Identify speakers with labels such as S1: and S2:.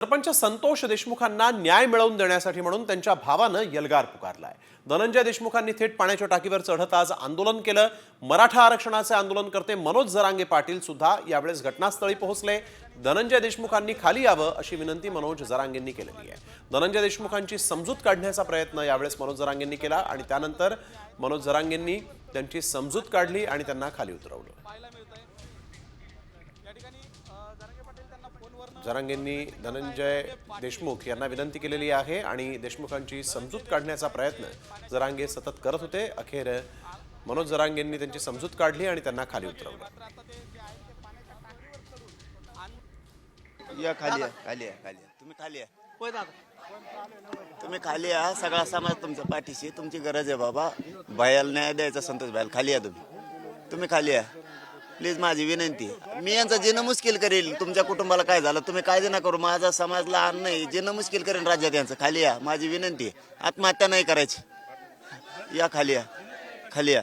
S1: सरपंच संतोष देशमुखांना न्याय मिळवून देण्यासाठी म्हणून त्यांच्या भावानं यलगार पुकारलाय। धनंजय देशमुखांनी थेट पाण्याच्या टाकीवर चढत आज आंदोलन केलं। मराठा आरक्षणाचे आंदोलनकर्ते मनोज जरांगे पाटील सुद्धा यावेळेस घटनास्थळी पोहोचले। धनंजय देशमुखांनी खाली यावं अशी विनंती मनोज जरांगेंनी केलेली आहे। धनंजय देशमुखांची समजूत काढण्याचा प्रयत्न यावेळेस मनोज जरांगेंनी केला आणि त्यानंतर मनोज जरांगेंनी त्यांची समजूत काढली आणि त्यांना खाली उतरवलं। जरांगेंनी धनंजय देशमुख यांना विनंती केलेली आहे आणि देशमुखांची समजूत काढण्याचा प्रयत्न जरांगे सतत करत होते। अखेर मनोज जरांगेंनी त्यांची समजूत काढली आणि त्यांना खाली उतरवलं।
S2: या खाली खाली खाली तुम्ही खाली या, तुम्ही खाली या। सगळा समाज तुमच्या पाठीशी, तुमची गरज आहे बाबा। भयाला न्याय द्यायचा संतोष भाईल, खाली या तुम्ही खाली या प्लीज, माझी विनंती। मी यांचा जीणं मुश्किल करेल। तुमच्या कुटुंबाला काय झालं तुम्ही काळजी नका करू, माझा समाज लहान नाही, जीणं मुश्किल करेन राज्यात यांचं। खाली या, माझी विनंती। आत्महत्या नाही करायची, या खाली या, खाली या।